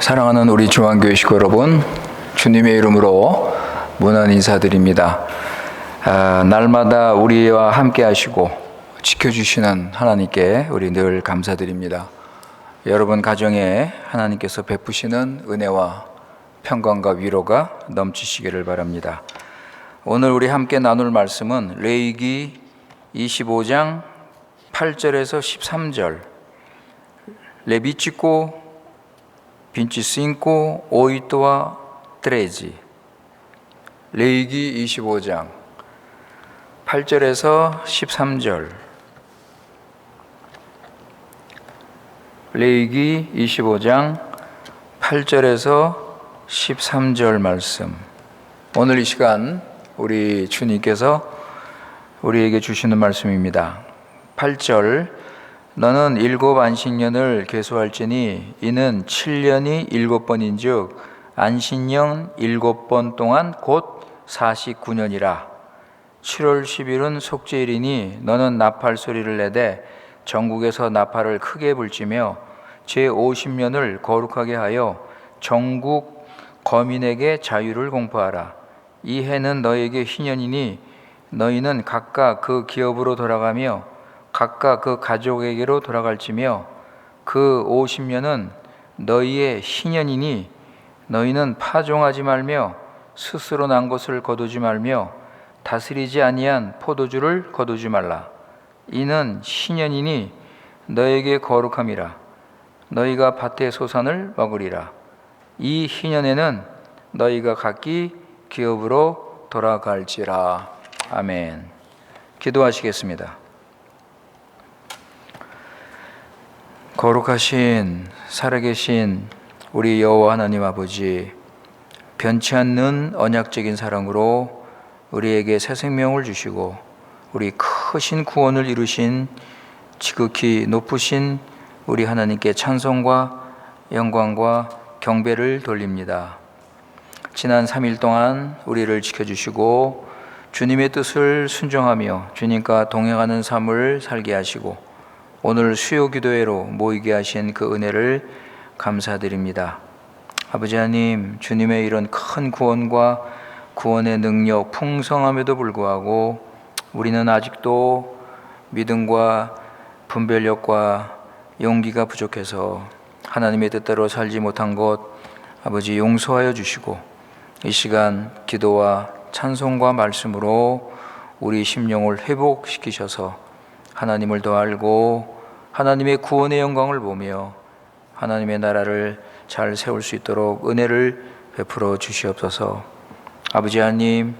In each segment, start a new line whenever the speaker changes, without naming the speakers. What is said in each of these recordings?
사랑하는 우리 중앙교회 식구 여러분, 주님의 이름으로 문안 인사드립니다. 날마다 우리와 함께 하시고 지켜주시는 하나님께 우리 늘 감사드립니다. 여러분 가정에 하나님께서 베푸시는 은혜와 평강과 위로가 넘치시기를 바랍니다. 오늘 우리 함께 나눌 말씀은 레위기 25장 8절에서 13절. 레비치코 빈치싱코 오이토와 트레지. 레위기 25장 8절에서 13절. 레위기 25장 8절에서 13절 말씀. 오늘 이 시간 우리 주님께서 우리에게 주시는 말씀입니다. 8절. 너는 7 안식년을 계수할지니 이는 7년이 7번인즉 안식년 7번 동안 곧 49년이라. 7월 10일은 속죄일이니 너는 나팔 소리를 내되 전국에서 나팔을 크게 불지며 제50년을 거룩하게 하여 전국 거민에게 자유를 공포하라. 이 해는 너에게 희년이니 너희는 각각 그 기업으로 돌아가며 각각 그 가족에게로 돌아갈지며 그 50년은 너희의 희년이니 너희는 파종하지 말며 스스로 난 것을 거두지 말며 다스리지 아니한 포도주를 거두지 말라. 이는 희년이니 너에게 거룩함이라. 너희가 밭의 소산을 먹으리라. 이 희년에는 너희가 각기 기업으로 돌아갈지라. 아멘. 기도하시겠습니다. 거룩하신 살아계신 우리 여호와 하나님 아버지, 변치 않는 언약적인 사랑으로 우리에게 새 생명을 주시고 우리 크신 구원을 이루신 지극히 높으신 우리 하나님께 찬송과 영광과 경배를 돌립니다. 지난 3일 동안 우리를 지켜주시고 주님의 뜻을 순종하며 주님과 동행하는 삶을 살게 하시고 오늘 수요 기도회로 모이게 하신 그 은혜를 감사드립니다. 아버지 하나님, 주님의 이런 큰 구원과 구원의 능력 풍성함에도 불구하고 우리는 아직도 믿음과 분별력과 용기가 부족해서 하나님의 뜻대로 살지 못한 것 아버지 용서하여 주시고 이 시간 기도와 찬송과 말씀으로 우리 심령을 회복시키셔서 하나님을 더 알고 하나님의 구원의 영광을 보며 하나님의 나라를 잘 세울 수 있도록 은혜를 베풀어 주시옵소서. 아버지 하나님,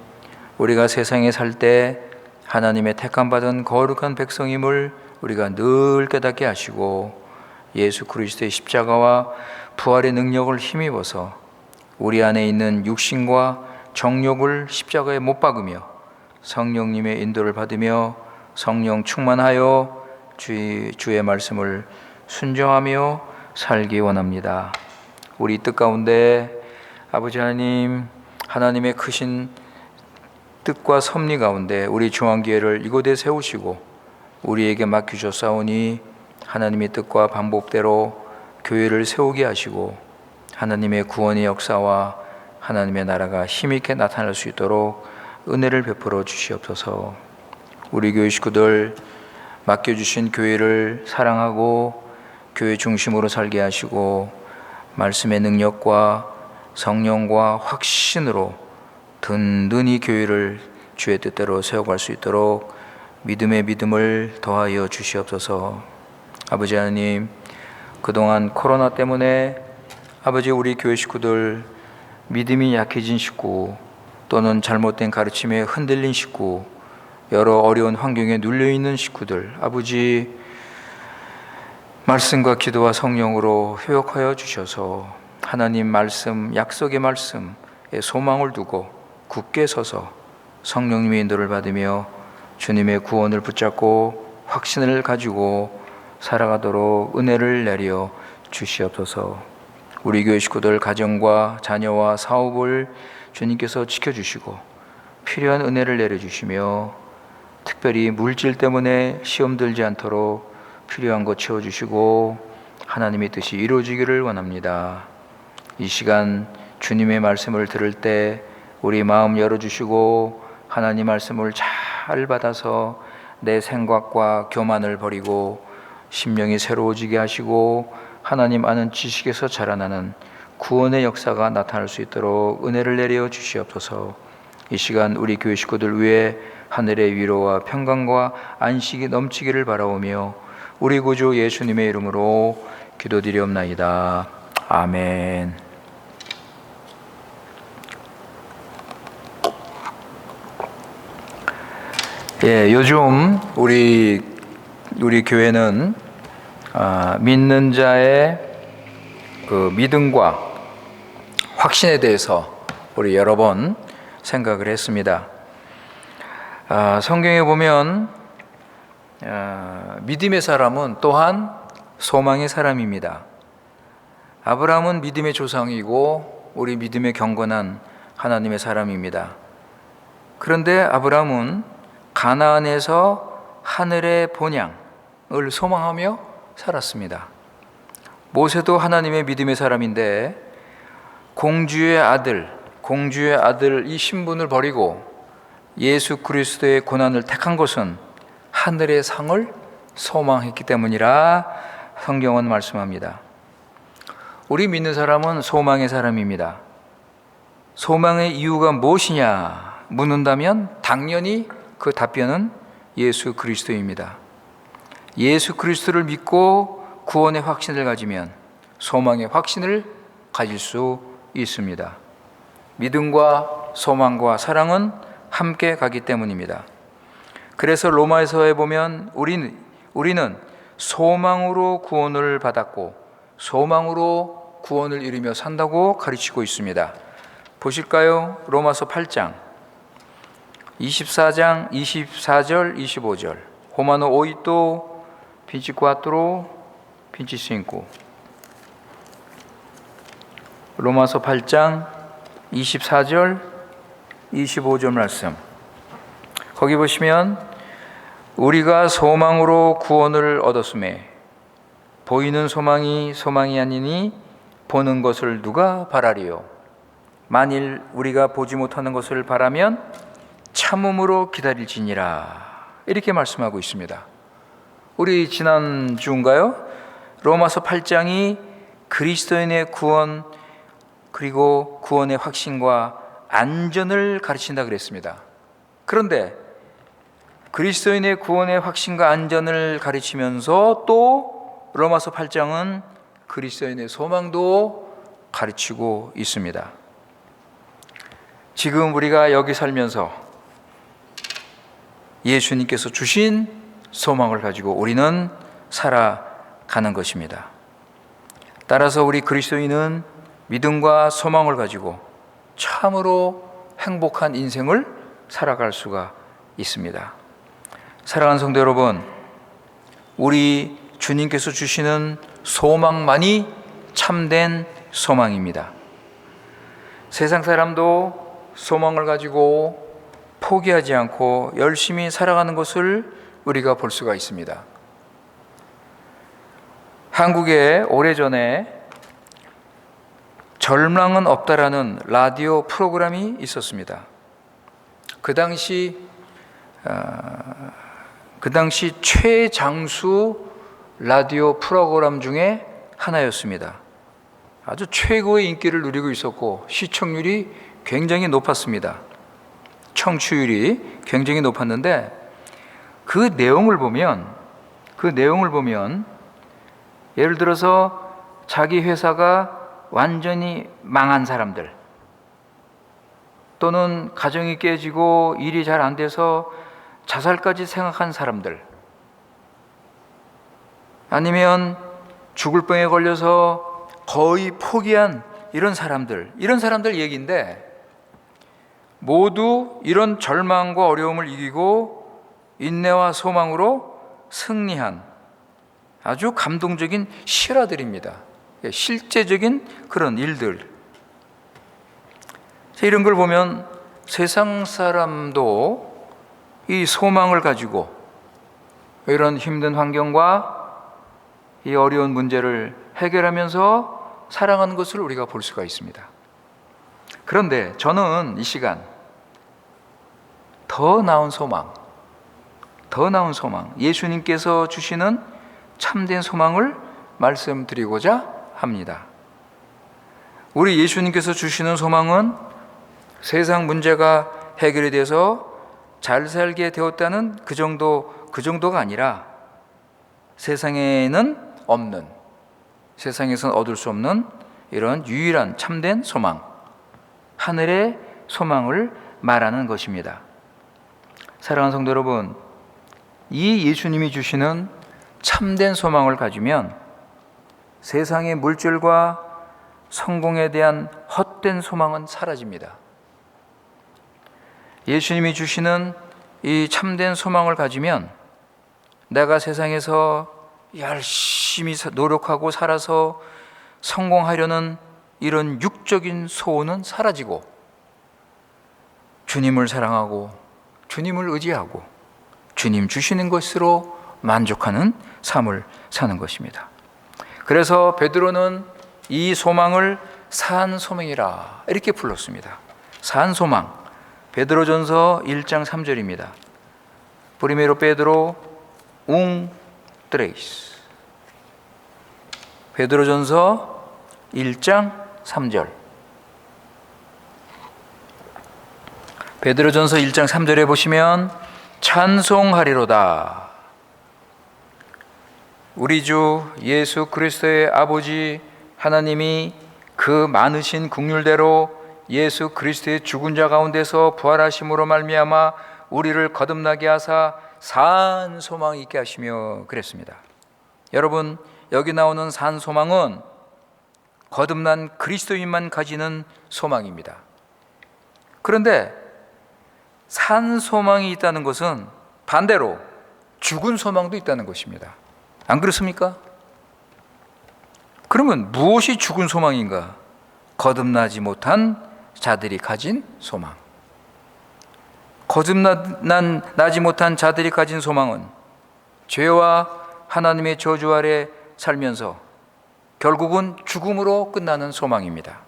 우리가 세상에 살 때 하나님의 택함받은 거룩한 백성임을 우리가 늘 깨닫게 하시고 예수 그리스도의 십자가와 부활의 능력을 힘입어서 우리 안에 있는 육신과 정욕을 십자가에 못 박으며 성령님의 인도를 받으며 성령 충만하여 주의 말씀을 순종하며 살기 원합니다. 우리 뜻 가운데 아버지 하나님, 하나님의 크신 뜻과 섭리 가운데 우리 중앙교회를 이곳에 세우시고 우리에게 맡기셨사오니 하나님의 뜻과 방법대로 교회를 세우게 하시고 하나님의 구원의 역사와 하나님의 나라가 힘있게 나타날 수 있도록 은혜를 베풀어 주시옵소서. 우리 교회 식구들 맡겨주신 교회를 사랑하고 교회 중심으로 살게 하시고 말씀의 능력과 성령과 확신으로 든든히 교회를 주의 뜻대로 세워갈 수 있도록 믿음의 믿음을 더하여 주시옵소서. 아버지 하나님, 그동안 코로나 때문에 아버지 우리 교회 식구들 믿음이 약해진 식구 또는 잘못된 가르침에 흔들린 식구, 여러 어려운 환경에 눌려있는 식구들 아버지 말씀과 기도와 성령으로 회복하여 주셔서 하나님 말씀, 약속의 말씀에 소망을 두고 굳게 서서 성령님의 인도를 받으며 주님의 구원을 붙잡고 확신을 가지고 살아가도록 은혜를 내려 주시옵소서. 우리 교회 식구들 가정과 자녀와 사업을 주님께서 지켜주시고 필요한 은혜를 내려주시며 특별히 물질 때문에 시험 들지 않도록 필요한 것 채워주시고 하나님의 뜻이 이루어지기를 원합니다. 이 시간 주님의 말씀을 들을 때 우리 마음 열어주시고 하나님 말씀을 잘 받아서 내 생각과 교만을 버리고 심령이 새로워지게 하시고 하나님 아는 지식에서 자라나는 구원의 역사가 나타날 수 있도록 은혜를 내려 주시옵소서. 이 시간 우리 교회 식구들 위해 하늘의 위로와 평강과 안식이 넘치기를 바라오며 우리 구주 예수님의 이름으로 기도드리옵나이다. 아멘. 요즘 우리 교회는 믿는 자의 그 믿음과 확신에 대해서 우리 여러 번 생각을 했습니다. 성경에 보면 믿음의 사람은 또한 소망의 사람입니다. 아브라함은 믿음의 조상이고 우리 믿음의 경건한 하나님의 사람입니다. 그런데 아브라함은 가나안에서 하늘의 본향을 소망하며 살았습니다. 모세도 하나님의 믿음의 사람인데 공주의 아들 이 신분을 버리고 예수 그리스도의 고난을 택한 것은 하늘의 상을 소망했기 때문이라 성경은 말씀합니다. 우리 믿는 사람은 소망의 사람입니다. 소망의 이유가 무엇이냐 묻는다면 당연히 그 답변은 예수 그리스도입니다. 예수 그리스도를 믿고 구원의 확신을 가지면 소망의 확신을 가질 수 있습니다. 믿음과 소망과 사랑은 함께 가기 때문입니다. 그래서 로마서에 보면 우리는 소망으로 구원을 받았고 소망으로 구원을 이루며 산다고 가르치고 있습니다. 보실까요? 로마서 8장 24장 24절 25절 Romano 8, 24, 25 로마서 8장 24절 25절 말씀, 거기 보시면 우리가 소망으로 구원을 얻었음에 보이는 소망이 소망이 아니니 보는 것을 누가 바라리요. 만일 우리가 보지 못하는 것을 바라면 참음으로 기다릴지니라. 이렇게 말씀하고 있습니다. 우리 지난주인가요? 로마서 8장이 그리스도인의 구원 그리고 구원의 확신과 안전을 가르친다 그랬습니다. 그런데 그리스도인의 구원의 확신과 안전을 가르치면서 또 로마서 8장은 그리스도인의 소망도 가르치고 있습니다. 지금 우리가 여기 살면서 예수님께서 주신 소망을 가지고 우리는 살아가는 것입니다. 따라서 우리 그리스도인은 믿음과 소망을 가지고 참으로 행복한 인생을 살아갈 수가 있습니다. 사랑하는 성도 여러분, 우리 주님께서 주시는 소망만이 참된 소망입니다. 세상 사람도 소망을 가지고 포기하지 않고 열심히 살아가는 것을 우리가 볼 수가 있습니다. 한국에 오래전에 절망은 없다라는 라디오 프로그램이 있었습니다. 그 당시 최장수 라디오 프로그램 중에 하나였습니다. 아주 최고의 인기를 누리고 있었고 시청률이 굉장히 높았습니다. 청취율이 굉장히 높았는데 그 내용을 보면 예를 들어서 자기 회사가 완전히 망한 사람들, 또는 가정이 깨지고 일이 잘 안 돼서 자살까지 생각한 사람들, 아니면 죽을 병에 걸려서 거의 포기한 이런 사람들 얘기인데, 모두 이런 절망과 어려움을 이기고 인내와 소망으로 승리한 아주 감동적인 실화들입니다. 실제적인 그런 일들. 이런 걸 보면 세상 사람도 이 소망을 가지고 이런 힘든 환경과 이 어려운 문제를 해결하면서 사랑하는 것을 우리가 볼 수가 있습니다. 그런데 저는 이 시간 더 나은 소망, 예수님께서 주시는 참된 소망을 말씀드리고자 합니다. 우리 예수님께서 주시는 소망은 세상 문제가 해결이 돼서 잘 살게 되었다는 그 정도가 아니라 세상에는 없는, 세상에서는 얻을 수 없는 이런 유일한 참된 소망, 하늘의 소망을 말하는 것입니다. 사랑하는 성도 여러분, 이 예수님이 주시는 참된 소망을 가지면 세상의 물질과 성공에 대한 헛된 소망은 사라집니다. 예수님이 주시는 이 참된 소망을 가지면 내가 세상에서 열심히 노력하고 살아서 성공하려는 이런 육적인 소원은 사라지고 주님을 사랑하고 주님을 의지하고 주님 주시는 것으로 만족하는 삶을 사는 것입니다. 그래서 베드로는 이 소망을 산 소망이라 이렇게 불렀습니다. 산 소망. 베드로전서 1장 3절입니다. Primero Pedro un tres. 베드로전서 1장 3절. 베드로전서 1장 3절에 보시면 찬송하리로다. 우리 주 예수 그리스도의 아버지 하나님이 그 많으신 긍휼대로 예수 그리스도의 죽은 자 가운데서 부활하심으로 말미암아 우리를 거듭나게 하사 산 소망 있게 하시며 그랬습니다. 여러분, 여기 나오는 산 소망은 거듭난 그리스도인만 가지는 소망입니다. 그런데 산 소망이 있다는 것은 반대로 죽은 소망도 있다는 것입니다. 안 그렇습니까? 그러면 무엇이 죽은 소망인가? 거듭나지 못한 자들이 가진 소망. 거듭나지 못한 자들이 가진 소망은 죄와 하나님의 저주 아래 살면서 결국은 죽음으로 끝나는 소망입니다.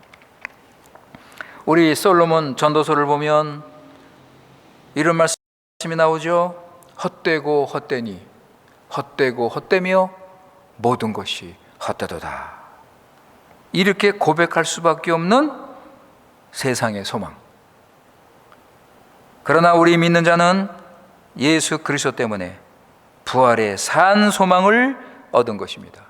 우리 솔로몬 전도서를 보면 이런 말씀이 나오죠. 헛되고 헛되니 헛되고 헛되며 모든 것이 헛되도다. 이렇게 고백할 수밖에 없는 세상의 소망. 그러나 우리 믿는 자는 예수 그리스도 때문에 부활의 산 소망을 얻은 것입니다.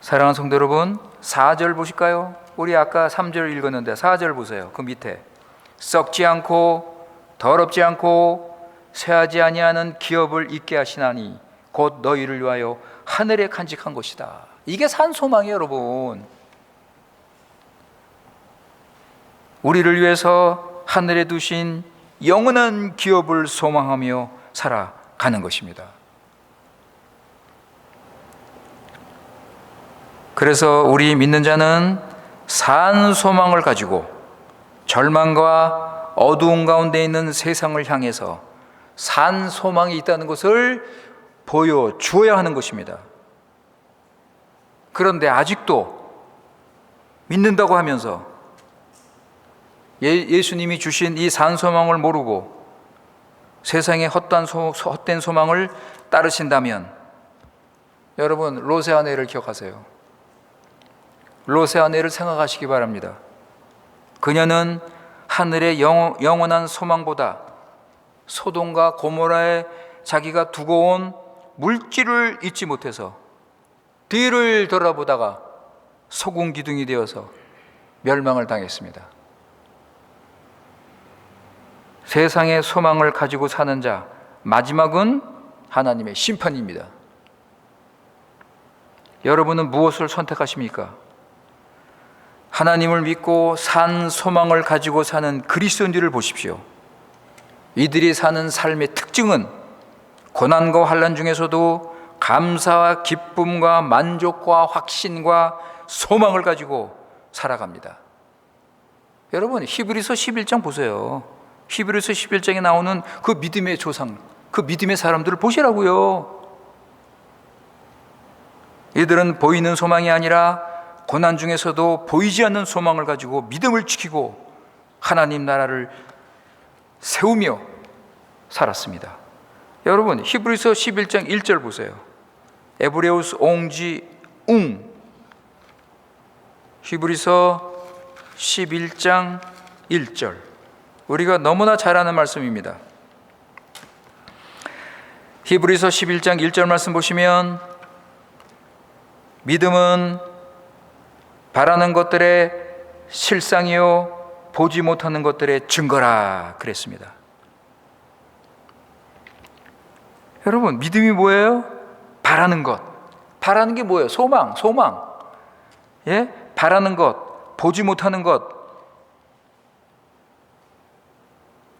사랑하는 성도 여러분, 4절 보실까요? 우리 아까 3절 읽었는데 4절 보세요. 그 밑에 썩지 않고 더럽지 않고 쇠하지 아니하는 기업을 있게 하시나니 곧 너희를 위하여 하늘에 간직한 것이다. 이게 산 소망이에요, 여러분. 우리를 위해서 하늘에 두신 영원한 기업을 소망하며 살아가는 것입니다. 그래서 우리 믿는 자는 산 소망을 가지고 절망과 어두운 가운데 있는 세상을 향해서 산 소망이 있다는 것을 보여주어야 하는 것입니다. 그런데 아직도 믿는다고 하면서 예수님이 주신 이 산 소망을 모르고 세상의 헛된 소망을 따르신다면 여러분, 롯의 아내를 기억하세요. 롯의 아내를 생각하시기 바랍니다. 그녀는 하늘의 영원한 소망보다 소돔과 고모라에 자기가 두고 온 물질을 잊지 못해서 뒤를 돌아보다가 소금기둥이 되어서 멸망을 당했습니다. 세상의 소망을 가지고 사는 자, 마지막은 하나님의 심판입니다. 여러분은 무엇을 선택하십니까? 하나님을 믿고 산 소망을 가지고 사는 그리스도인들을 보십시오. 이들이 사는 삶의 특징은 고난과 환난 중에서도 감사와 기쁨과 만족과 확신과 소망을 가지고 살아갑니다. 여러분, 히브리서 11장 보세요. 히브리서 11장에 나오는 그 믿음의 조상, 그 믿음의 사람들을 보시라고요. 이들은 보이는 소망이 아니라 고난 중에서도 보이지 않는 소망을 가지고 믿음을 지키고 하나님 나라를 세우며 살았습니다. 여러분, 히브리서 11장 1절 보세요. 에브레우스 옹지 웅. 히브리서 11장 1절. 우리가 너무나 잘 아는 말씀입니다. 히브리서 11장 1절 말씀 보시면 믿음은 바라는 것들의 실상이요 보지 못하는 것들의 증거라 그랬습니다. 여러분, 믿음이 뭐예요? 바라는 것. 바라는 게 뭐예요? 소망. 예? 바라는 것, 보지 못하는 것.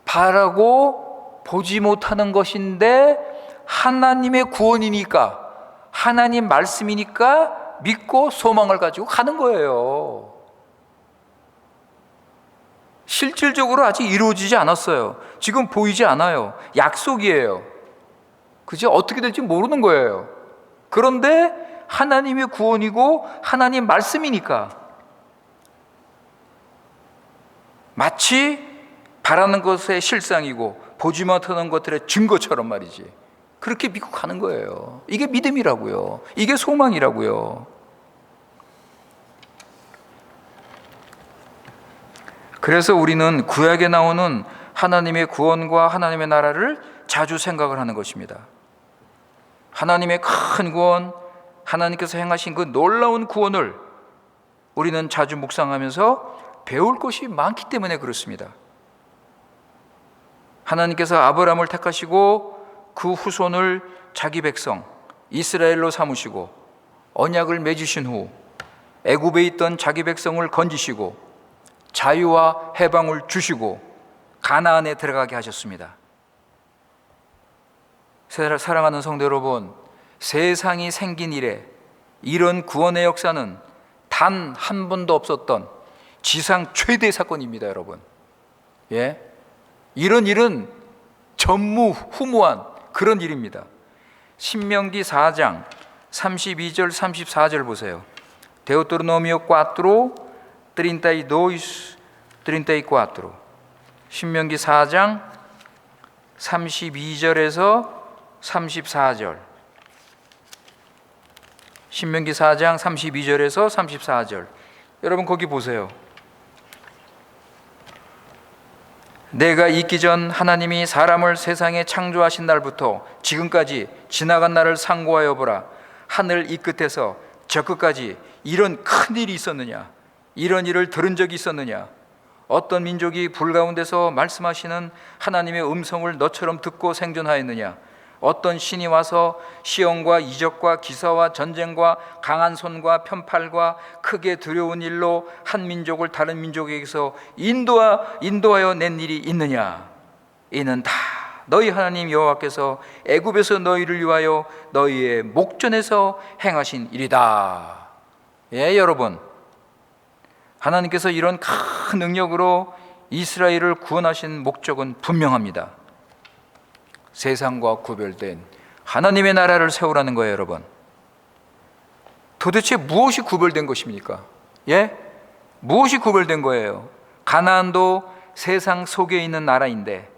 바라고 보지 못하는 것인데 하나님의 구원이니까, 하나님 말씀이니까 믿고 소망을 가지고 가는 거예요. 실질적으로 아직 이루어지지 않았어요. 지금 보이지 않아요. 약속이에요. 그죠? 어떻게 될지 모르는 거예요. 그런데 하나님의 구원이고 하나님 말씀이니까 마치 바라는 것의 실상이고 보지 못하는 것들의 증거처럼 말이지. 그렇게 믿고 가는 거예요. 이게 믿음이라고요. 이게 소망이라고요. 그래서 우리는 구약에 나오는 하나님의 구원과 하나님의 나라를 자주 생각을 하는 것입니다. 하나님의 큰 구원, 하나님께서 행하신 그 놀라운 구원을 우리는 자주 묵상하면서 배울 것이 많기 때문에 그렇습니다. 하나님께서 아브라함을 택하시고 그 후손을 자기 백성 이스라엘로 삼으시고 언약을 맺으신 후 애굽에 있던 자기 백성을 건지시고 자유와 해방을 주시고 가나안에 들어가게 하셨습니다. 사랑하는 성도 여러분, 세상이 생긴 이래 이런 구원의 역사는 단 한 번도 없었던 지상 최대 사건입니다, 여러분. 예? 이런 일은 전무후무한 그런 일입니다. 신명기 4장 32절 34절 보세요. Deuteronomio 4, 32, 34. 신명기 4장 32절에서 34절. 신명기 4장 32절에서 34절. 여러분 거기 보세요. 내가 있기 전 하나님이 사람을 세상에 창조하신 날부터 지금까지 지나간 날을 상고하여 보라. 하늘 이 끝에서 저 끝까지 이런 큰 일이 있었느냐? 이런 일을 들은 적이 있었느냐? 어떤 민족이 불 가운데서 말씀하시는 하나님의 음성을 너처럼 듣고 생존하였느냐? 어떤 신이 와서 시험과 이적과 기사와 전쟁과 강한 손과 편팔과 크게 두려운 일로 한 민족을 다른 민족에게서 인도하여 낸 일이 있느냐? 이는 다 너희 하나님 여호와께서 애굽에서 너희를 위하여 너희의 목전에서 행하신 일이다. 예, 여러분, 하나님께서 이런 큰 능력으로 이스라엘을 구원하신 목적은 분명합니다. 세상과 구별된 하나님의 나라를 세우라는 거예요, 여러분. 도대체 무엇이 구별된 것입니까? 예? 무엇이 구별된 거예요? 가나안도 세상 속에 있는 나라인데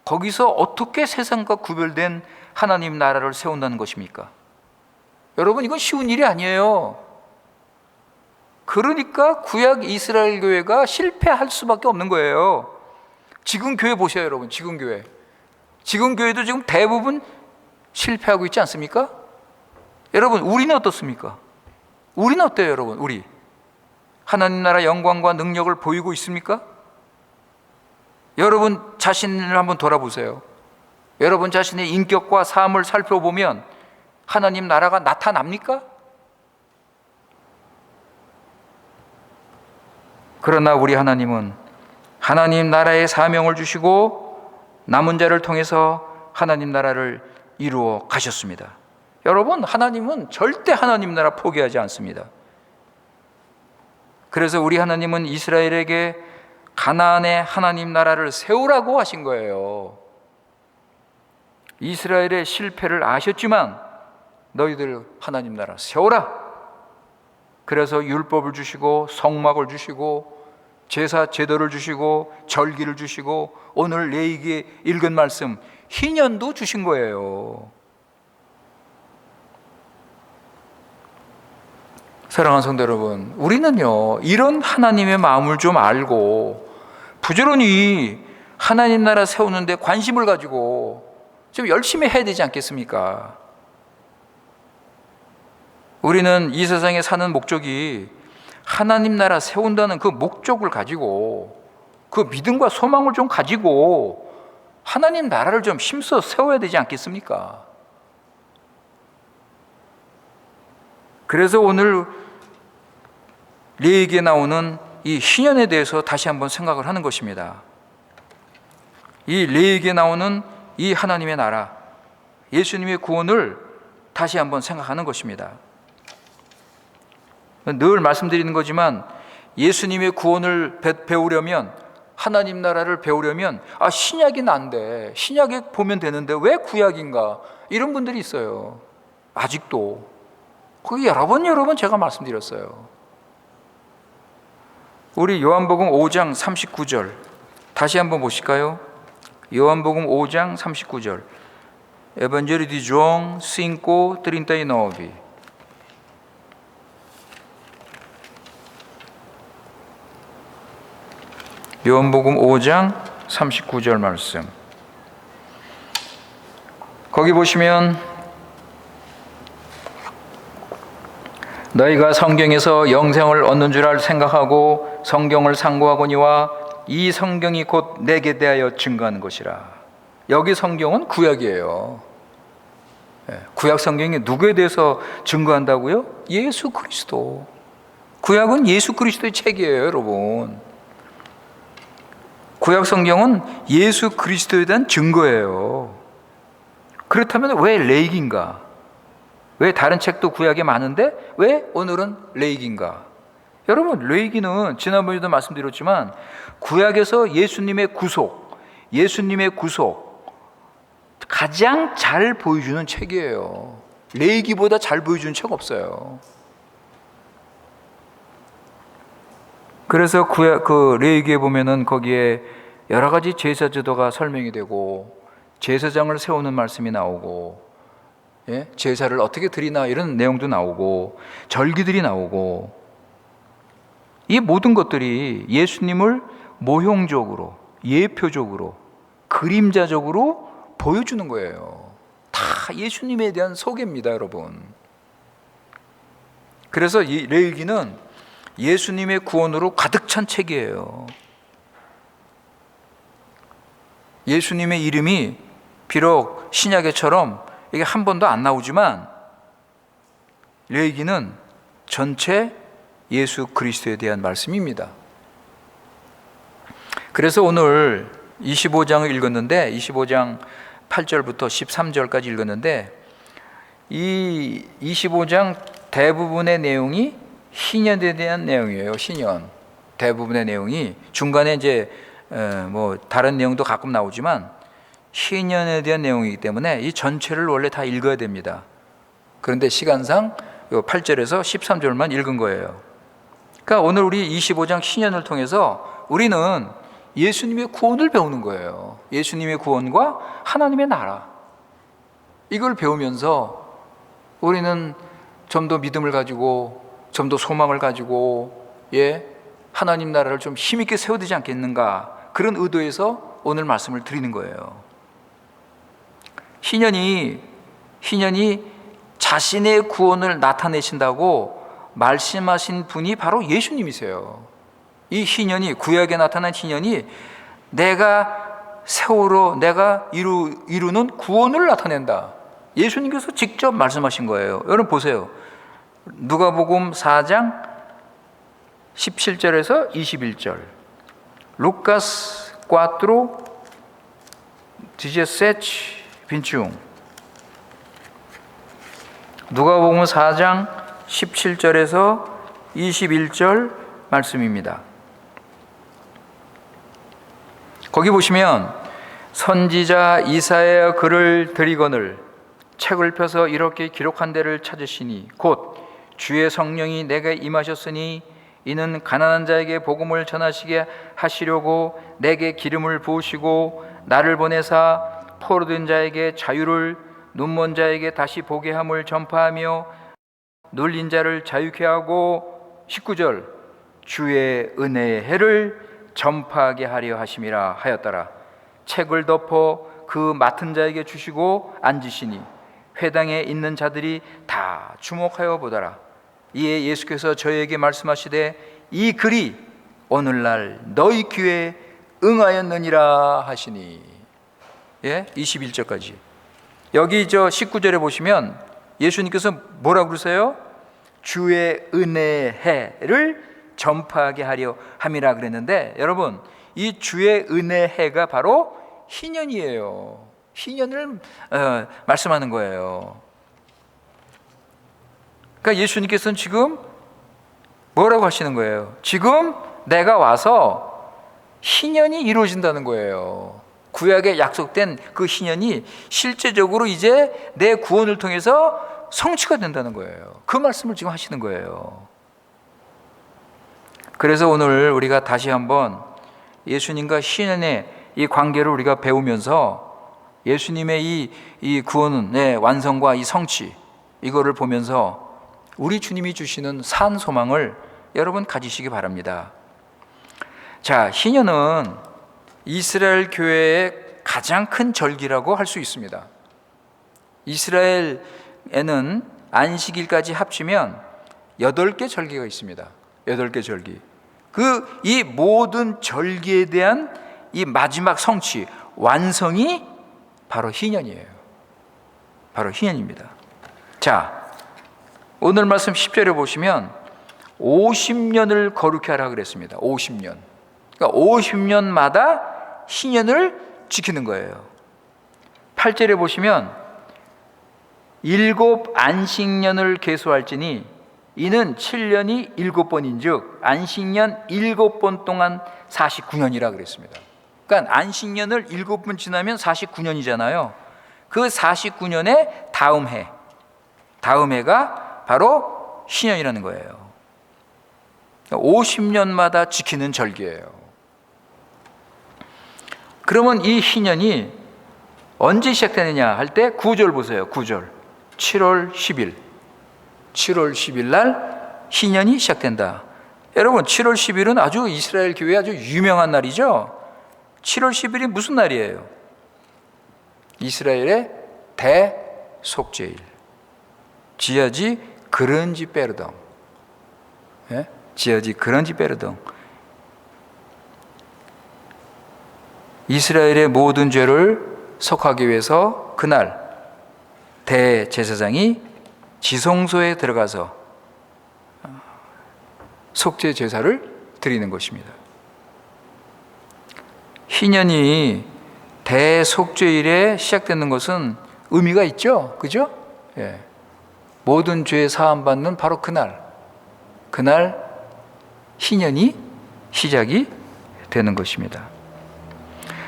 거기서 어떻게 세상과 구별된 하나님 나라를 세운다는 것입니까? 여러분, 이건 쉬운 일이 아니에요. 그러니까 구약 이스라엘 교회가 실패할 수밖에 없는 거예요. 지금 교회 보세요, 여러분. 지금 교회도 지금 대부분 실패하고 있지 않습니까? 여러분, 우리는 어떻습니까? 우리는 어때요, 여러분? 우리 하나님 나라 영광과 능력을 보이고 있습니까? 여러분 자신을 한번 돌아보세요. 여러분 자신의 인격과 삶을 살펴보면 하나님 나라가 나타납니까? 그러나 우리 하나님은 하나님 나라의 사명을 주시고 남은 자를 통해서 하나님 나라를 이루어 가셨습니다. 여러분, 하나님은 절대 하나님 나라 포기하지 않습니다. 그래서 우리 하나님은 이스라엘에게 가나안의 하나님 나라를 세우라고 하신 거예요. 이스라엘의 실패를 아셨지만 너희들 하나님 나라 세워라. 그래서 율법을 주시고 성막을 주시고 제사 제도를 주시고 절기를 주시고 오늘 레위기에 읽은 말씀 희년도 주신 거예요. 사랑하는 성도 여러분, 우리는요 이런 하나님의 마음을 좀 알고 부지런히 하나님 나라 세우는데 관심을 가지고 좀 열심히 해야 되지 않겠습니까? 우리는 이 세상에 사는 목적이 하나님 나라 세운다는 그 목적을 가지고 그 믿음과 소망을 좀 가지고 하나님 나라를 좀 힘써 세워야 되지 않겠습니까? 그래서 오늘 레위기에 나오는 이 희년에 대해서 다시 한번 생각을 하는 것입니다. 이 레위기에 나오는 이 하나님의 나라, 예수님의 구원을 다시 한번 생각하는 것입니다. 늘 말씀드리는 거지만 예수님의 구원을 배우려면, 하나님 나라를 배우려면 신약이 난데 신약에 보면 되는데 왜 구약인가, 이런 분들이 있어요. 아직도. 그게 여러 번 제가 말씀드렸어요. 우리 요한복음 5장 39절 다시 한번 보실까요? 요한복음 5장 39절 Evangelho de João 5:39. 요한복음 5장 39절 말씀. 거기 보시면 너희가 성경에서 영생을 얻는 줄 생각하고 성경을 상고하거니와 이 성경이 곧 내게 대하여 증거하는 것이라. 여기 성경은 구약이에요. 구약 성경이 누구에 대해서 증거한다고요? 예수 그리스도. 구약은 예수 그리스도의 책이에요, 여러분. 구약 성경은 예수 그리스도에 대한 증거예요. 그렇다면 왜 레위기인가? 왜 다른 책도 구약에 많은데 왜 오늘은 레위기인가? 여러분, 레위기는 지난번에도 말씀드렸지만 구약에서 예수님의 구속 가장 잘 보여주는 책이에요. 레위기보다 잘 보여주는 책 없어요. 그래서 그 레위기에 보면은 거기에 여러 가지 제사 제도가 설명이 되고 제사장을 세우는 말씀이 나오고, 제사를 어떻게 드리나 이런 내용도 나오고 절기들이 나오고, 이 모든 것들이 예수님을 모형적으로, 예표적으로, 그림자적으로 보여주는 거예요. 다 예수님에 대한 소개입니다, 여러분. 그래서 이 레위기는 예수님의 구원으로 가득 찬 책이에요. 예수님의 이름이 비록 신약에처럼 이게 한 번도 안 나오지만 레위기는 전체 예수 그리스도에 대한 말씀입니다. 그래서 오늘 25장을 읽었는데 25장 8절부터 13절까지 읽었는데 이 25장 대부분의 내용이 희년에 대한 내용이에요. 희년 대부분의 내용이, 중간에 이제 뭐 다른 내용도 가끔 나오지만 희년에 대한 내용이기 때문에 이 전체를 원래 다 읽어야 됩니다. 그런데 시간상 8절에서 13절만 읽은 거예요. 그러니까 오늘 우리 25장 희년을 통해서 우리는 예수님의 구원을 배우는 거예요. 예수님의 구원과 하나님의 나라, 이걸 배우면서 우리는 좀 더 믿음을 가지고 좀 더 소망을 가지고 하나님 나라를 좀 힘있게 세워야 되지 않겠는가, 그런 의도에서 오늘 말씀을 드리는 거예요. 희년이 자신의 구원을 나타내신다고 말씀하신 분이 바로 예수님이세요. 이 희년이, 구약에 나타난 희년이 내가 이루는 구원을 나타낸다. 예수님께서 직접 말씀하신 거예요. 여러분 보세요. 누가복음 4장 17절에서 21절, 루카스 4 17, 21. 누가복음 4장 17절에서 21절 말씀입니다. 거기 보시면 선지자 이사야의 글을 드리거늘 책을 펴서 이렇게 기록한 데를 찾으시니 곧 주의 성령이 내게 임하셨으니 이는 가난한 자에게 복음을 전하시게 하시려고 내게 기름을 부으시고 나를 보내사 포로된 자에게 자유를, 눈먼 자에게 다시 보게 함을 전파하며 눌린 자를 자유케 하고 19절 주의 은혜의 해를 전파하게 하려 하심이라 하였더라. 책을 덮어 그 맡은 자에게 주시고 앉으시니 회당에 있는 자들이 다 주목하여 보더라. 이에 예수께서 저희에게 말씀하시되 이 글이 오늘날 너희 귀에 응하였느니라 하시니. 21절까지. 여기 19절에 보시면 예수님께서 뭐라고 그러세요? 주의 은혜의 해를 전파하게 하려 함이라 그랬는데, 여러분, 이 주의 은혜의 해가 바로 희년이에요. 희년을 말씀하는 거예요. 그러니까 예수님께서는 지금 뭐라고 하시는 거예요? 지금 내가 와서 희년이 이루어진다는 거예요. 구약에 약속된 그 희년이 실제적으로 이제 내 구원을 통해서 성취가 된다는 거예요. 그 말씀을 지금 하시는 거예요. 그래서 오늘 우리가 다시 한번 예수님과 희년의 이 관계를 우리가 배우면서 예수님의 이 구원의 완성과 이 성취, 이거를 보면서 우리 주님이 주시는 산 소망을 여러분 가지시기 바랍니다. 자, 희년은 이스라엘 교회의 가장 큰 절기라고 할 수 있습니다. 이스라엘에는 안식일까지 합치면 8개 절기가 있습니다. 8개 절기. 이 모든 절기에 대한 이 마지막 성취, 완성이 바로 희년이에요. 바로 희년입니다. 자, 오늘 말씀 10절에 보시면 50년을 거룩히 하라 그랬습니다. 50년. 그러니까 50년마다 희년을 지키는 거예요. 8절에 보시면 7 안식년을 계수할지니 이는 7년이 7번인 즉 안식년 7번 동안 49년이라 그랬습니다. 그러니까 안식년을 7번 지나면 49년이잖아요. 그 49년의 다음 해가 바로 희년이라는 거예요. 50년마다 지키는 절기예요. 그러면 이 희년이 언제 시작되느냐 할 때 9절 보세요. 9절 7월 10일 7월 10일 날 희년이 시작된다. 여러분, 7월 10일은 아주 이스라엘 교회에 아주 유명한 날이죠. 7월 10일이 무슨 날이에요? 이스라엘의 대속죄일. 지하지 그런지 빼르덩. 지하지 그런지 빼르덩. 이스라엘의 모든 죄를 속하기 위해서 그날 대제사장이 지성소에 들어가서 속죄 제사를 드리는 것입니다. 희년이 대속죄일에 시작되는 것은 의미가 있죠, 그죠? 모든 죄 사함 받는 바로 그날 희년이 시작이 되는 것입니다.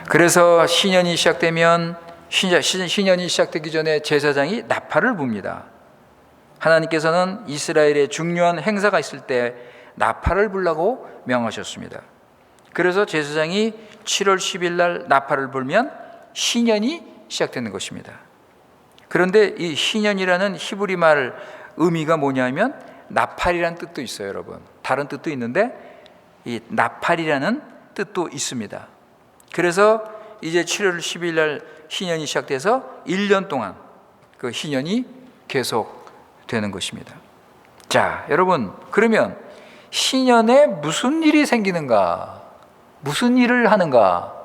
그래서 희년이 시작되면 희년이 시작되기 전에 제사장이 나팔을 붑니다. 하나님께서는 이스라엘의 중요한 행사가 있을 때 나팔을 불라고 명하셨습니다. 그래서 제사장이 7월 10일 날 나팔을 불면 희년이 시작되는 것입니다. 그런데 이 희년이라는 히브리 말 의미가 뭐냐면 나팔이라는 뜻도 있어요, 여러분. 다른 뜻도 있는데 이 나팔이라는 뜻도 있습니다. 그래서 이제 7월 10일 날 희년이 시작돼서 1년 동안 그 희년이 계속 되는 것입니다. 자, 여러분, 그러면 희년에 무슨 일이 생기는가? 무슨 일을 하는가?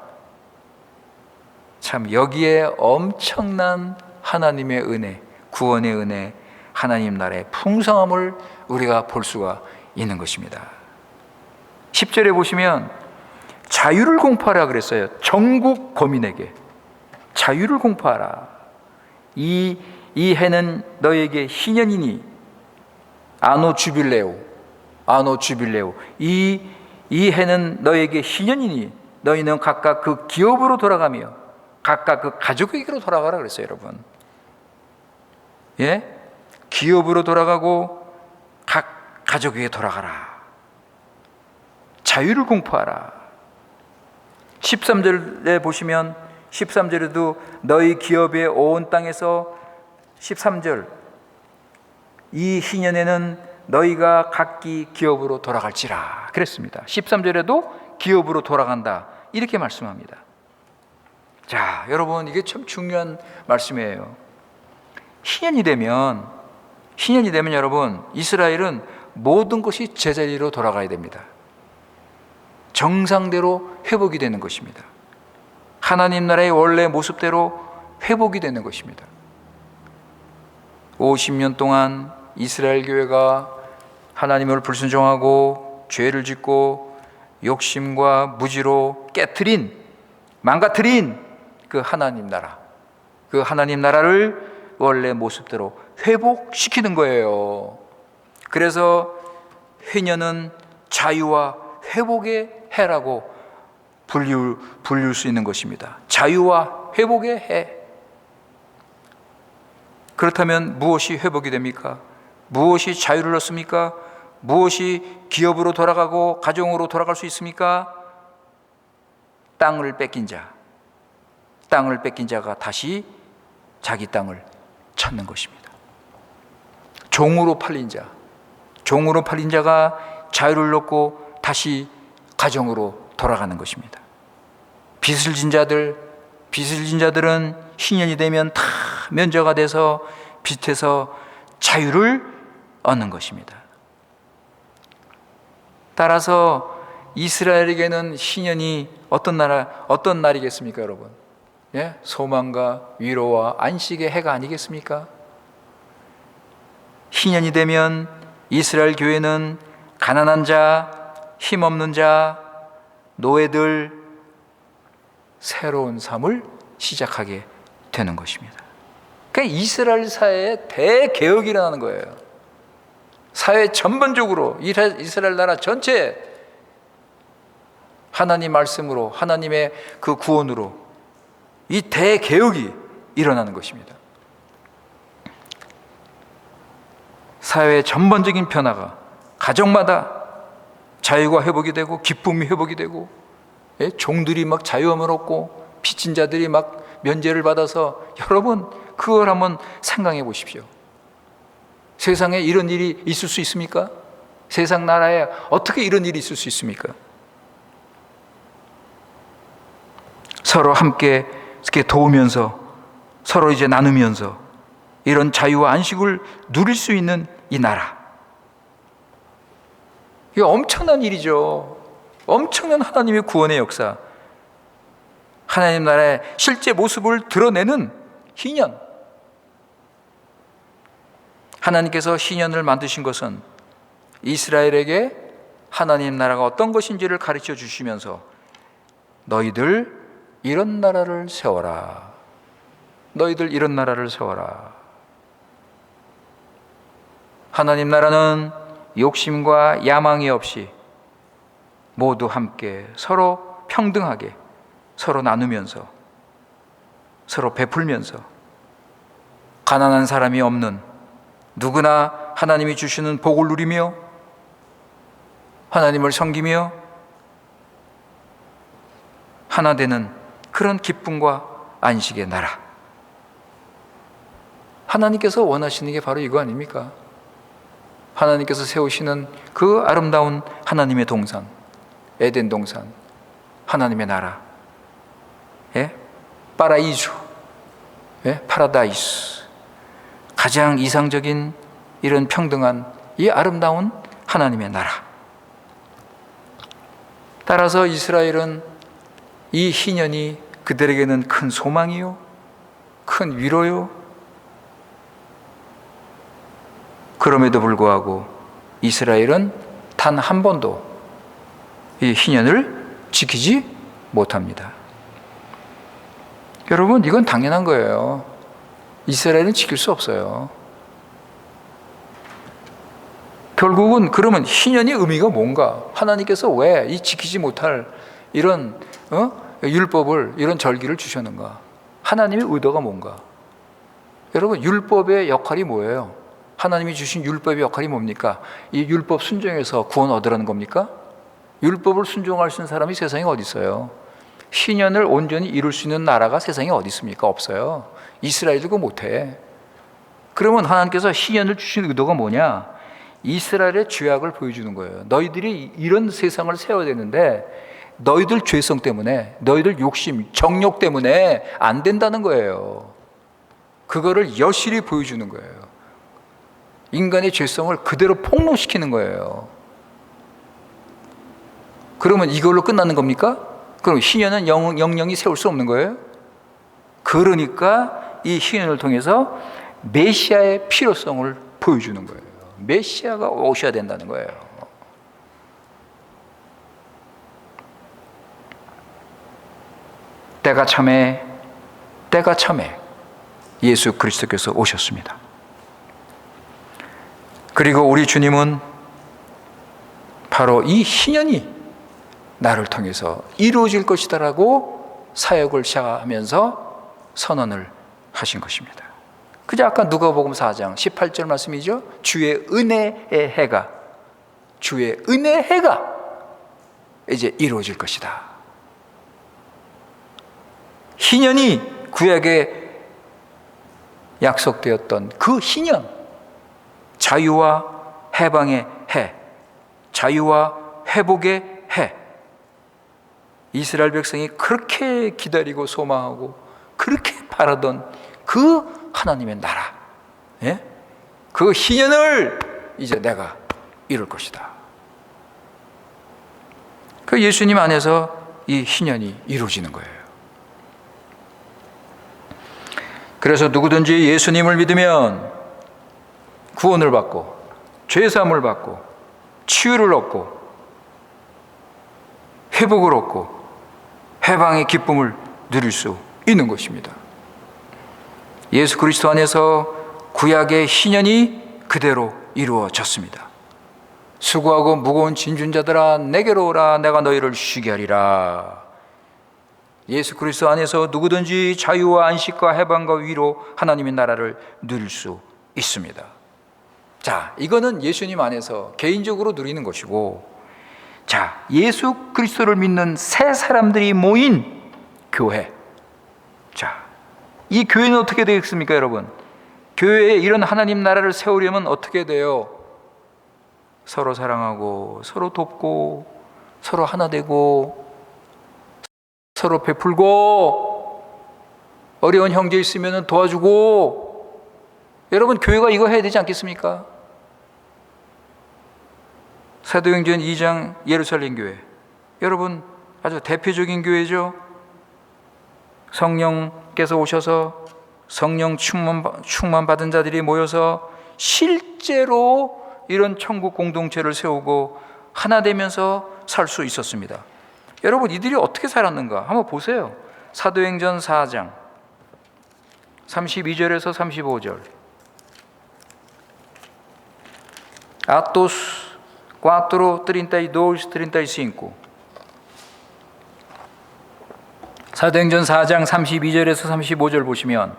참, 여기에 엄청난 하나님의 은혜, 구원의 은혜, 하나님 나라의 풍성함을 우리가 볼 수가 있는 것입니다. 10절에 보시면 자유를 공포하라 그랬어요. 전국 거민에게 자유를 공포하라. 이 해는 너에게 희년이니 아노 주빌레오. 이 해는 너에게 희년이니 너희는 각각 그 기업으로 돌아가며 각각 그 가족에게로 돌아가라 그랬어요, 여러분. 예? 기업으로 돌아가고 각 가족에게 돌아가라. 자유를 공포하라. 13절에 보시면 13절에도 너희 기업의 온 땅에서 13절 이 희년에는 너희가 각기 기업으로 돌아갈지라 그랬습니다. 13절에도 기업으로 돌아간다 이렇게 말씀합니다. 자, 여러분 이게 참 중요한 말씀이에요. 희년이 되면 여러분 이스라엘은 모든 것이 제자리로 돌아가야 됩니다. 정상대로 회복이 되는 것입니다. 하나님 나라의 원래 모습대로 회복이 되는 것입니다. 50년 동안 이스라엘 교회가 하나님을 불순종하고 죄를 짓고 욕심과 무지로 깨트린, 망가뜨린 그 하나님 나라, 그 하나님 나라를 원래 모습대로 회복시키는 거예요. 그래서 회년은 자유와 회복의 해라고 불릴 수 있는 것입니다. 자유와 회복의 해. 그렇다면 무엇이 회복이 됩니까? 무엇이 자유를 얻습니까? 무엇이 기업으로 돌아가고 가정으로 돌아갈 수 있습니까? 땅을 뺏긴 자가 다시 자기 땅을 찾는 것입니다. 종으로 팔린 자가 자유를 얻고 다시 가정으로 돌아가는 것입니다. 빚을 진 자들은 희년이 되면 다 면제가 돼서 빚에서 자유를 얻는 것입니다. 따라서 이스라엘에게는 희년이 어떤 날이겠습니까, 여러분? 예? 소망과 위로와 안식의 해가 아니겠습니까? 희년이 되면 이스라엘 교회는 가난한 자, 힘없는 자, 노예들 새로운 삶을 시작하게 되는 것입니다. 그러니까 이스라엘 사회에 대개혁이 일어나는 거예요. 사회 전반적으로 이스라엘 나라 전체 하나님 말씀으로 하나님의 그 구원으로 이 대개혁이 일어나는 것입니다. 사회의 전반적인 변화가 가정마다 자유가 회복이 되고 기쁨이 회복이 되고 종들이 막 자유함을 얻고 빚진 자들이 막 면제를 받아서 여러분 그걸 한번 생각해 보십시오. 세상에 이런 일이 있을 수 있습니까? 세상 나라에 어떻게 이런 일이 있을 수 있습니까? 서로 함께 이렇게 도우면서 서로 이제 나누면서 이런 자유와 안식을 누릴 수 있는 이 나라. 이게 엄청난 일이죠. 엄청난 하나님의 구원의 역사. 하나님 나라의 실제 모습을 드러내는 희년. 하나님께서 희년을 만드신 것은 이스라엘에게 하나님 나라가 어떤 것인지를 가르쳐 주시면서 너희들 이런 나라를 세워라. 너희들 이런 나라를 세워라. 하나님 나라는 욕심과 야망이 없이 모두 함께 서로 평등하게 서로 나누면서 서로 베풀면서 가난한 사람이 없는 누구나 하나님이 주시는 복을 누리며 하나님을 섬기며 하나 되는 그런 기쁨과 안식의 나라. 하나님께서 원하시는 게 바로 이거 아닙니까? 하나님께서 세우시는 그 아름다운 하나님의 동산, 에덴 동산, 하나님의 나라, 파라이조, 파라다이스, 가장 이상적인 이런 평등한 이 아름다운 하나님의 나라. 따라서 이스라엘은 이 희년이 그들에게는 큰 소망이요, 큰 위로요. 그럼에도 불구하고 이스라엘은 단 한 번도 이 희년을 지키지 못합니다. 여러분, 이건 당연한 거예요. 이스라엘은 지킬 수 없어요. 결국은 그러면 희년의 의미가 뭔가? 하나님께서 왜 이 지키지 못할 이런 율법을, 이런 절기를 주셨는가? 하나님의 의도가 뭔가? 여러분, 율법의 역할이 뭐예요? 하나님이 주신 율법의 역할이 뭡니까? 이 율법 순종해서 구원 얻으라는 겁니까? 율법을 순종할 수 있는 사람이 세상에 어디 있어요? 신년을 온전히 이룰 수 있는 나라가 세상에 어디 있습니까? 없어요. 이스라엘도 그거 못해. 그러면 하나님께서 신년을 주신 의도가 뭐냐? 이스라엘의 죄악을 보여주는 거예요. 너희들이 이런 세상을 세워야 되는데 너희들 죄성 때문에, 너희들 욕심, 정욕 때문에 안 된다는 거예요. 그거를 여실히 보여주는 거예요. 인간의 죄성을 그대로 폭로시키는 거예요. 그러면 이걸로 끝나는 겁니까? 그럼 희년은 영영이 세울 수 없는 거예요? 그러니까 이 희년을 통해서 메시아의 필요성을 보여주는 거예요. 메시아가 오셔야 된다는 거예요. 때가 참에 예수 그리스도께서 오셨습니다. 그리고 우리 주님은 바로 이 희년이 나를 통해서 이루어질 것이다라고 사역을 시작하면서 선언을 하신 것입니다. 그저 아까 누가복음 4장 18절 말씀이죠. 주의 은혜의 해가 이제 이루어질 것이다. 희년이 구약에 약속되었던 그 희년, 자유와 해방의 해, 자유와 회복의 해, 이스라엘 백성이 그렇게 기다리고 소망하고 그렇게 바라던 그 하나님의 나라, 그 희년을 이제 내가 이룰 것이다. 그 예수님 안에서 이 희년이 이루어지는 거예요. 그래서 누구든지 예수님을 믿으면 구원을 받고 죄사함을 받고 치유를 얻고 회복을 얻고 해방의 기쁨을 누릴 수 있는 것입니다. 예수 그리스도 안에서 구약의 희년이 그대로 이루어졌습니다. 수고하고 무거운 짐진 자들아 내게로 오라, 내가 너희를 쉬게 하리라. 예수 그리스도 안에서 누구든지 자유와 안식과 해방과 위로 하나님의 나라를 누릴 수 있습니다. 자, 이거는 예수님 안에서 개인적으로 누리는 것이고, 자, 예수 그리스도를 믿는 새 사람들이 모인 교회. 자, 이 교회는 어떻게 되겠습니까, 여러분? 교회에 이런 하나님 나라를 세우려면 어떻게 돼요? 서로 사랑하고, 서로 돕고, 서로 하나 되고, 서로 베풀고, 어려운 형제 있으면 도와주고. 여러분, 교회가 이거 해야 되지 않겠습니까? 사도행전 2장 예루살렘 교회, 여러분 아주 대표적인 교회죠. 성령께서 오셔서 성령 충만 받은 자들이 모여서 실제로 이런 천국 공동체를 세우고 하나 되면서 살 수 있었습니다. 여러분, 이들이 어떻게 살았는가 한번 보세요. 사도행전 4장 32절에서 35절. Atos 4:32, 35. 사도행전 4장 32절에서 35절 보시면,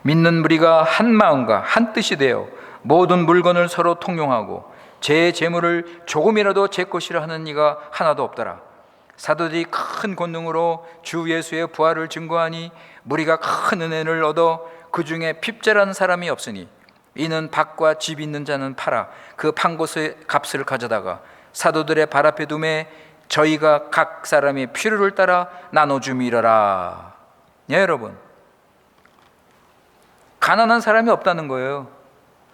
믿는 무리가 한 마음과 한 뜻이 되어 모든 물건을 서로 통용하고 제 재물을 조금이라도 제 것이라 하는 이가 하나도 없더라. 사도들이 큰 권능으로 주 예수의 부활을 증거하니 무리가 큰 은혜를 얻어 그 중에 핍절한 사람이 없으니 이는 밭과 집 있는 자는 팔아 그 판 곳의 값을 가져다가 사도들의 발 앞에 두매 저희가 각 사람의 필요를 따라 나눠줌이러라. 예, 여러분, 가난한 사람이 없다는 거예요.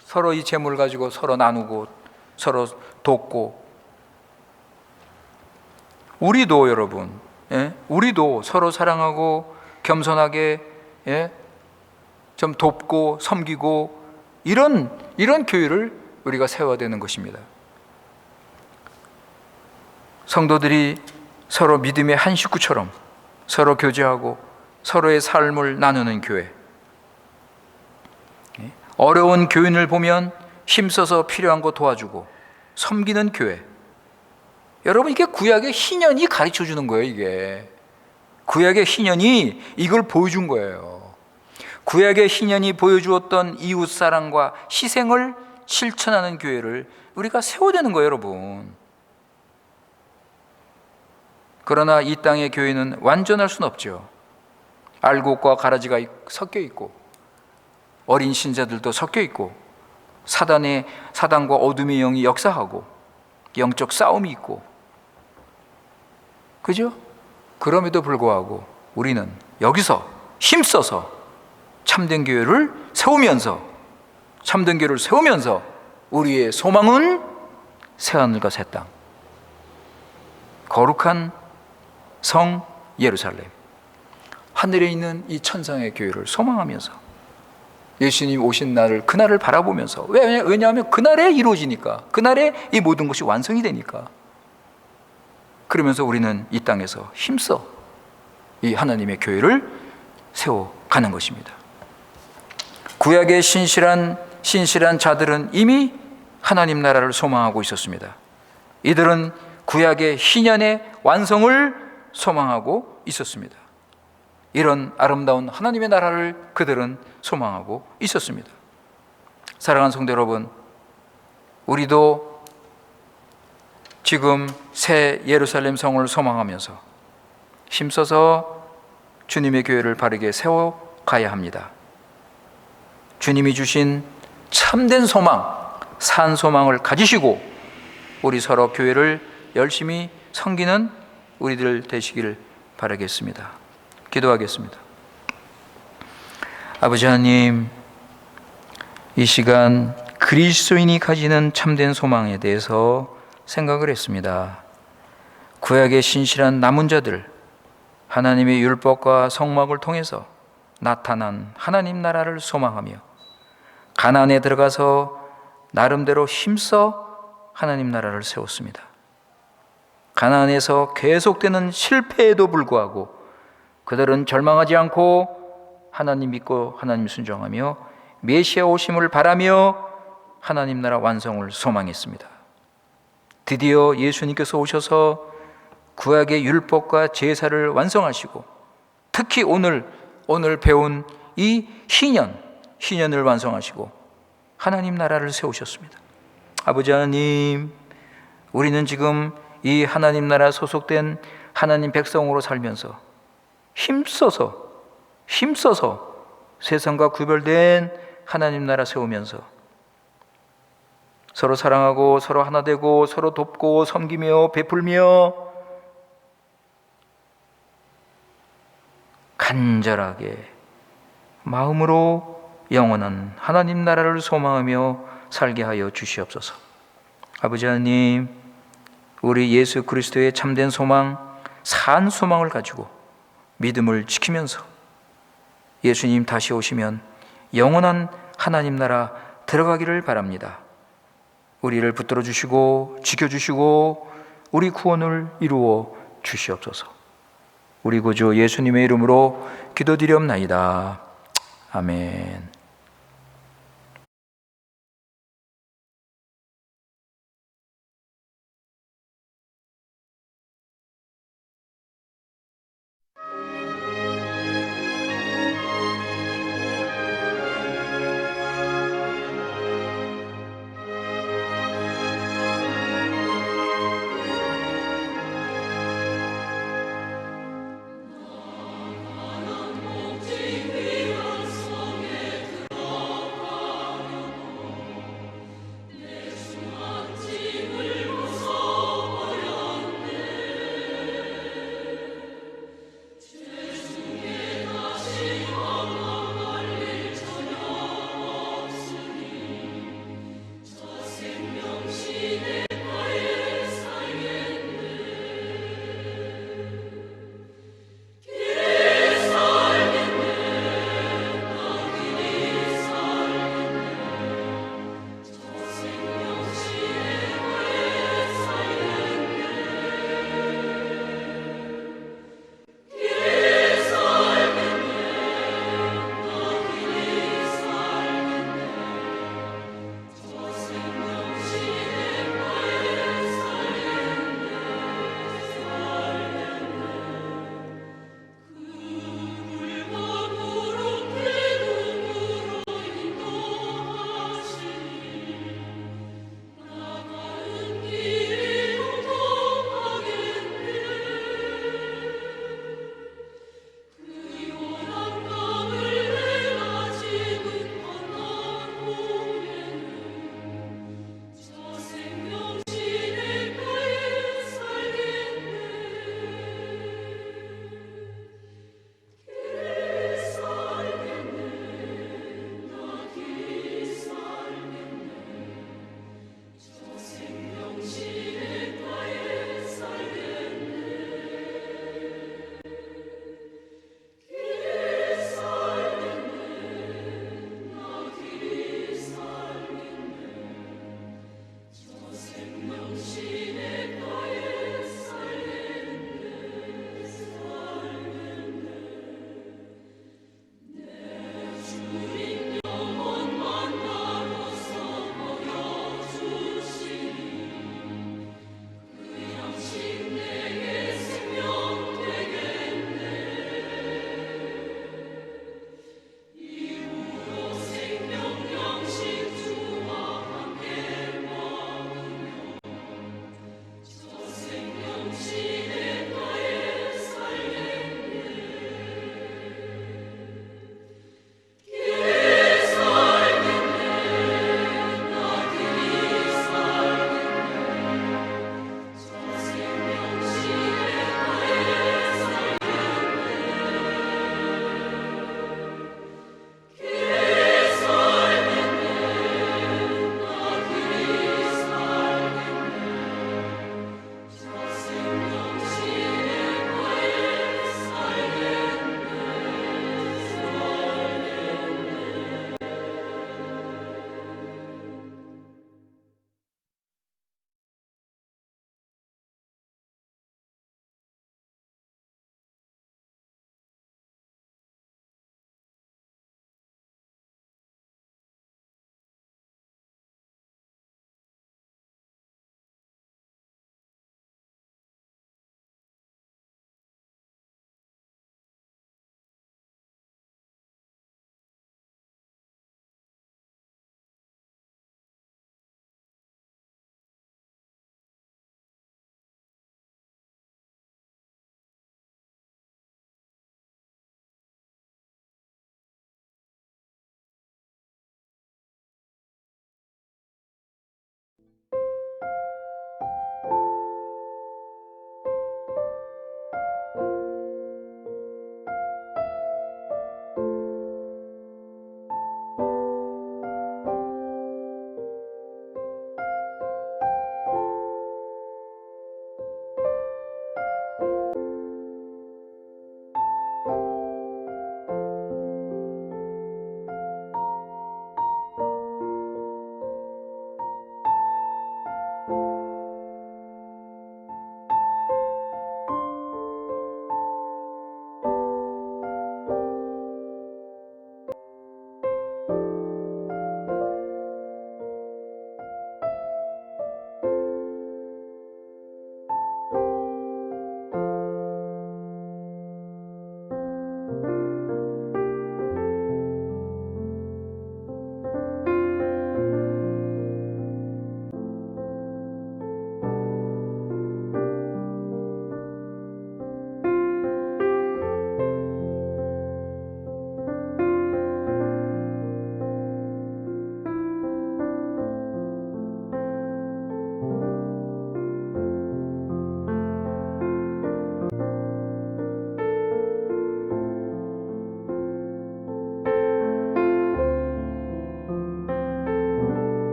서로 이 재물 가지고 서로 나누고 서로 돕고. 우리도 여러분, 우리도 서로 사랑하고 겸손하게 좀 돕고 섬기고 이런 교회를 우리가 세워야 되는 것입니다. 성도들이 서로 믿음의 한 식구처럼 서로 교제하고 서로의 삶을 나누는 교회. 어려운 교인을 보면 힘써서 필요한 거 도와주고 섬기는 교회. 여러분, 이게 구약의 희년이 가르쳐 주는 거예요. 이게 구약의 희년이 이걸 보여준 거예요. 구약의 희년이 보여주었던 이웃사랑과 희생을 실천하는 교회를 우리가 세워야 되는 거예요, 여러분. 그러나 이 땅의 교회는 완전할 수는 없죠. 알곡과 가라지가 섞여 있고, 어린 신자들도 섞여 있고, 사단과 어둠의 영이 역사하고, 영적 싸움이 있고, 그죠? 그럼에도 불구하고 우리는 여기서 힘써서 참된 교회를 세우면서, 우리의 소망은 새하늘과 새 땅, 거룩한 성 예루살렘, 하늘에 있는 이 천상의 교회를 소망하면서 예수님 오신 날을, 그날을 바라보면서, 왜냐하면 그날에 이루어지니까, 그날에 이 모든 것이 완성이 되니까. 그러면서 우리는 이 땅에서 힘써 이 하나님의 교회를 세워가는 것입니다. 구약의 신실한 자들은 이미 하나님 나라를 소망하고 있었습니다. 이들은 구약의 희년의 완성을 소망하고 있었습니다. 이런 아름다운 하나님의 나라를 그들은 소망하고 있었습니다. 사랑하는 성도 여러분, 우리도 지금 새 예루살렘 성을 소망하면서 힘써서 주님의 교회를 바르게 세워가야 합니다. 주님이 주신 참된 소망, 산 소망을 가지시고 우리 서로 교회를 열심히 섬기는 우리들 되시기를 바라겠습니다. 기도하겠습니다. 아버지 하나님, 이 시간 그리스도인이 가지는 참된 소망에 대해서 생각을 했습니다. 구약의 신실한 남은 자들, 하나님의 율법과 성막을 통해서 나타난 하나님 나라를 소망하며 가나안에 들어가서 나름대로 힘써 하나님 나라를 세웠습니다. 가나안에서 계속되는 실패에도 불구하고 그들은 절망하지 않고 하나님 믿고 하나님 순종하며 메시아 오심을 바라며 하나님 나라 완성을 소망했습니다. 드디어 예수님께서 오셔서 구약의 율법과 제사를 완성하시고 특히 오늘 배운 이 희년을 완성하시고 하나님 나라를 세우셨습니다. 아버지 하나님, 우리는 지금 이 하나님 나라 소속된 하나님 백성으로 살면서 힘써서 세상과 구별된 하나님 나라 세우면서 서로 사랑하고 서로 하나 되고 서로 돕고 섬기며 베풀며 간절하게 마음으로 영원한 하나님 나라를 소망하며 살게 하여 주시옵소서. 아버지 하나님, 우리 예수 그리스도의 참된 소망, 산 소망을 가지고 믿음을 지키면서 예수님 다시 오시면 영원한 하나님 나라 들어가기를 바랍니다. 우리를 붙들어 주시고 지켜주시고 우리 구원을 이루어 주시옵소서. 우리 구주 예수님의 이름으로 기도드리옵나이다. 아멘.